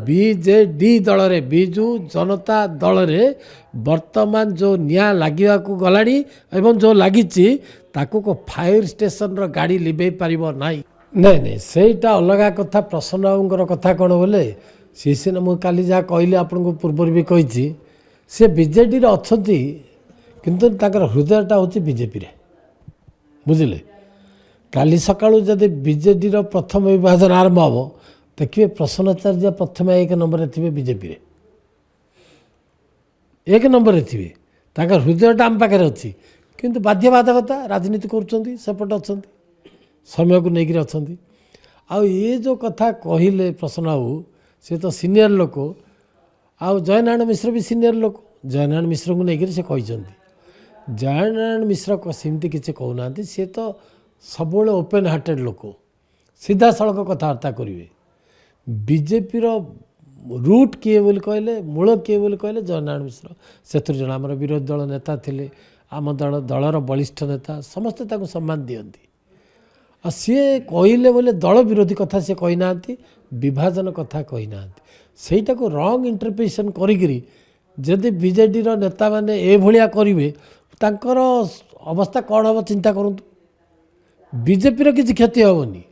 BJD दल रे बिजु जनता दल रे वर्तमान जो निया लगे गलानी एवं जो लगी ताकू को फायर स्टेशन रो गाड़ी लिभे पारिबो नाही नहीं नहीं सेटा अलग कथा प्रसन्न बाबूर कथा कौन बोले सी सीना मुझे काली जहाँ कहली आपन को पूर्व भी कही सी बीजेडी अच्छा किंतु हृदयटा हूँ बीजेपी रे बुझे काली सका जदि बीजेडी प्रथम विभाजन आरंभ हम देखिए प्रसन्नाचार्य प्रथम 1 नंबर थे बीजेपी रे 1 नंबर थे हृदयटा आम पाखे अच्छी किंतु बाध्यबाधकता राजनीति करपट अच्छा समय को लेकर अच्छा आउ ये जो कथा कहले प्रसन्न बाबू सी तो सीनियर लोक आउ जयनारायण मिश्र भी सीनियर लोक जयनारायण मिश्र को लेकर से कहते जयनारायण मिश्र सेमती किसी कहना सी तो सब ओपन हार्टेड लोक सीधा सड़क कथबार्ता करेंगे बीजेपी रूट किए बोली कहले मूल किए बोली कहले जयनारायण मिश्र से जन आम विरोधी दल नेता थे आम दलर बलिष्ठ नेता समस्ते सम्मान दियंती आ सी कहले बोले दल विरोधी कथा सी कहना विभाजन कथा कहना सेटा को रंग इंटरप्रिटेशन करी जदि बीजेडी नेता मैंने ए भलिया करेंगे तांकर अवस्था कौन हम चिंता करूँ बीजेपी किसी क्षति हेनी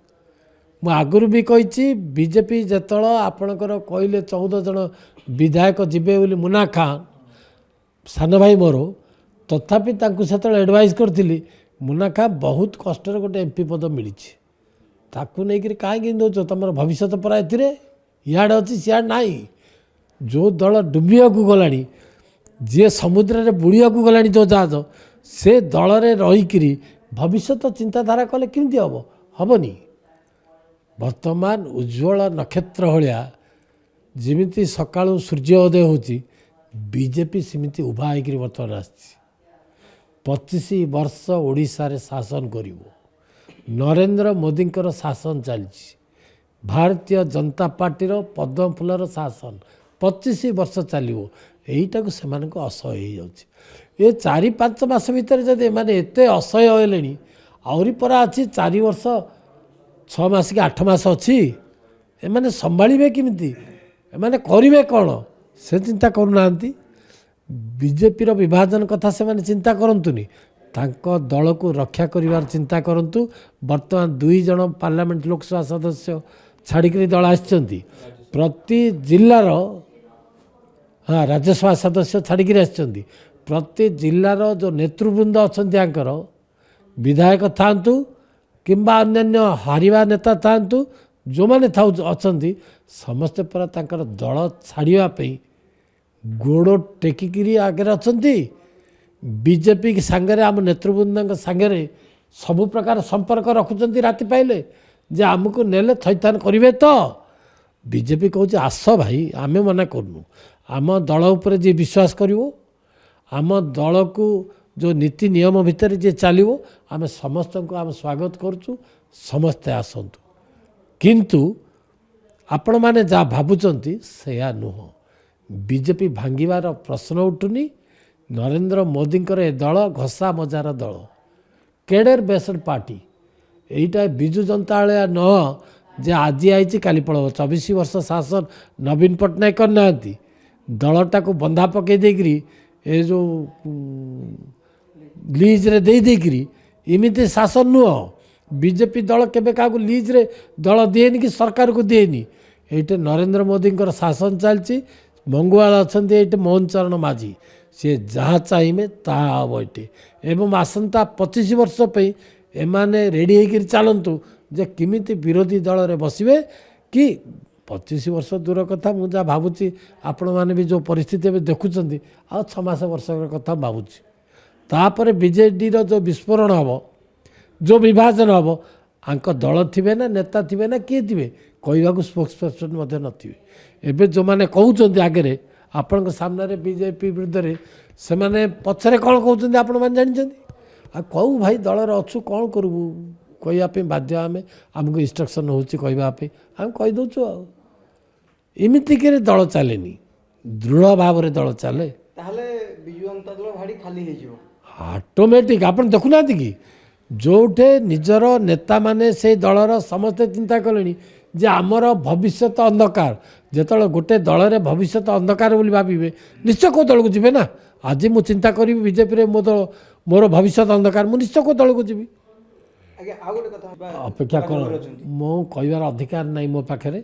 मु आगुरी भी कही बीजेपी जिते आपणकर कहले 14 जन विधायक जीवे बोली मुना खान सान भाई मोर तथापि से एडवाइज करी मुना खान बहुत कष्ट गोटे एमपी पद मिली ताकू नहीं कहीं दौच तुम भविष्य परा इे अच्छी सियाड़ ना जो दल डुबिया गला जी समुद्र में बुड़िया गला जो जहाज से दल में रहीकि भविष्य चिंताधारा कले केमती हम हेनी वर्तमान उज्ज्वल नक्षत्र भाया जमी सका सूर्योदय होती बीजेपी सेमती उभा होकर बर्तमान आस 25 वर्ष ओडिशा रे शासन करिवो नरेंद्र मोदी शासन चलती भारतीय जनता पार्टी पद्म फूलर शासन 25 वर्ष चलो यहीटा को से असह्य हो ये 4-5 मास भितर जब मैंने एत असह्य होले आहरी परा अच्छी 4 वर्ष 6 मास कि 8 मास अच्छी एमाने संभाଳିबे किमिति एमाने करिवे कौन से चिंता करूना बीजेपी विभाजन कथा से माने चिंता करंतुनी तांको दल को रक्षा करिवार चिंता करंतु वर्तमान 2 जन पार्लियामेंट लोकसभा सदस्य छाड़िक दल आछंती प्रति जिल्लार हाँ राज्यसभा सदस्य छाड़िक आछंती प्रति जिल्लार जो नेतृवृंद अच्छा आंकर विधायक थांतु किंबा अन्य हारिवा नेता थांतु जो मैंने था अच्छा समस्ते पर तांकर दल छाड़ापी गोड़ टेकिकी आगे अच्छा बीजेपी की सांगे आम नेतृवृंद सांगे सबु प्रकार संपर्क रखुच्च राति पाइले जे आमको नेले थैथान करेंगे तो बीजेपी कहूँ आस भाई आमे मना करनु आम दल उपर जी विश्वास करिवो आम दल को जो नीति नियम भितर जी चलो आम समस्त को आम स्वागत करुचु समस्ते आसतु किंतु आपण मैंने जहाँ भावुंट से नुह बीजेपी भांगार प्रश्न उठुनी नरेंद्र मोदी ए दल घसा मजार दल cadre based party यहीटा Biju Janata न जे आज आई काली पड़ब 24 वर्ष शासन नवीन पट्टनायक करना दलटा को बंधा पकई देकरी ए जो लीज रे दे देकरी इमिते शासन नुह बीजेपी दल केबे का लीज रे दल दिएनि कि सरकार को दिएनि ये नरेंद्र मोदी शासन चलती मंगुआल अच्छा ये मोहन चरण माझी सी जहाँ चाहिए ताहा हम ये एवं आसंता 25 वर्ष पे एमाने रेडी होकर चलतु जे किमिति विरोधी दल रे बसवे कि 25 वर्ष दूर कथा मुझे जहाँ भावुची आपण मैंने भी जो परिस्थिति में देखुं आ 6 मास वर्ष कथा भावुची तापर बीजेडी जो विस्फोरण हम जो विभाजन हम आंक दल थे ना नेता थे ना किए थे कहवाक स्पोक्स पर्सन नथिबे एबे जो माने कहउचंदी आगे आपण सामने बीजेपी विरुद्ध रे से माने पछरे कौन कहउचंदी आपण माने जानिचंदी आ कहू भाई दलर अच्छु कौन करबू कहवाई बाध्य आम आमको इंस्ट्रक्शन होची कहवाई आम कहीदे एमती के दल चले दृढ़ भाव में दल चले ऑटोमेटिक आप देखुना कि जोठे निजर नेता माने से दलर समस्ते चिंता कले जे आमर भविष्य अंधकार ଯେତେବେଳେ ଗୋଟେ ଦଳରେ ଭବିଷ୍ୟତ ଅନ୍ଧକାର ବୋଲି ଭାବିବେ ନିଶ୍ଚୟ କେଉଁ ଦଳକୁ ଯିବେ ନା। ଆଜି ମୁଁ ଚିନ୍ତା କରିବି ବିଜେପିରେ ମୋର ଭବିଷ୍ୟତ ଅନ୍ଧକାର, ମୁଁ ନିଶ୍ଚୟ କେଉଁ ଦଳକୁ ଯିବି। ଆଜ୍ଞା ଆଉ ଗୋଟେ କଥା ଅପେକ୍ଷା କର, ମୁଁ କହିବାର ଅଧିକାର ନାହିଁ ମୋ ପାଖରେ,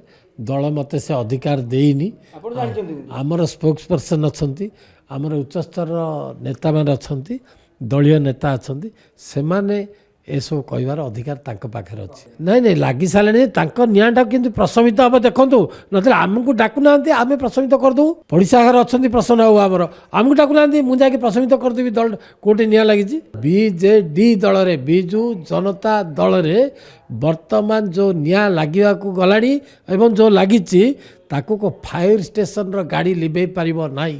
ଦଳ ମୋତେ ସେ ଅଧିକାର ଦେଇନି। ଆପଣ ଜାଣିଛନ୍ତି ଆମର ସ୍ପୋକ୍ସ ପର୍ସନ୍ ଅଛନ୍ତି, ଆମର ଉଚ୍ଚସ୍ତରର ନେତାମାନେ ଅଛନ୍ତି, ଦଳୀୟ ନେତା ଅଛନ୍ତି, ସେମାନେ ଏସବୁ କହିବାର ଅଧିକାର ତାଙ୍କ ପାଖରେ ଅଛି। ନାଇଁ ଲାଗି ସାରିଲେଣି, ତାଙ୍କ ନିଆଁଟାକୁ କିନ୍ତୁ ପ୍ରଶମିତ ହେବ ଦେଖନ୍ତୁ, ନହେଲେ ଆମକୁ ଡାକୁନାହାନ୍ତି, ଆମେ ପ୍ରଶମିତ କରିଦେବୁ। ପଡ଼ିଶା ଘର ଅଛନ୍ତି ପ୍ରସନ୍ନ ବାବୁ ଆମର, ଆମକୁ ଡାକୁନାହାନ୍ତି, ମୁଁ ଯାଇକି ପ୍ରଶମିତ କରିଦେବି ଦଳ କେଉଁଠି ନିଆଁ ଲାଗିଛି। ବିଜେଡି ଦଳରେ, ବିଜୁ ଜନତା ଦଳରେ ବର୍ତ୍ତମାନ ଯେଉଁ ନିଆଁ ଲାଗିବାକୁ ଗଲାଣି ଏବଂ ଯେଉଁ ଲାଗିଛି ତାକୁ ଫାୟାର ଷ୍ଟେସନର ଗାଡ଼ି ଲିଭେଇ ପାରିବ ନାହିଁ।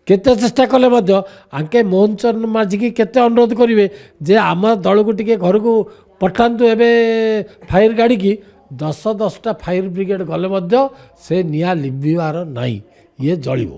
କେତେ ଚେଷ୍ଟା କଲେ ମଧ୍ୟ ଆଙ୍କେ ମୋହନ ଚରଣ ମାଝିକି କେତେ ଅନୁରୋଧ କରିବେ ଯେ ଆମ ଦଳକୁ ଟିକେ ଘରକୁ ପଠାନ୍ତୁ ଏବେ ଫାୟାର ଗାଡ଼ିକି, 10ଟା ଫାୟାର ବ୍ରିଗେଡ଼ ଗଲେ ମଧ୍ୟ ସେ ନିଆଁ ଲିଭିବାର ନାହିଁ, ଇଏ ଜଳିବ।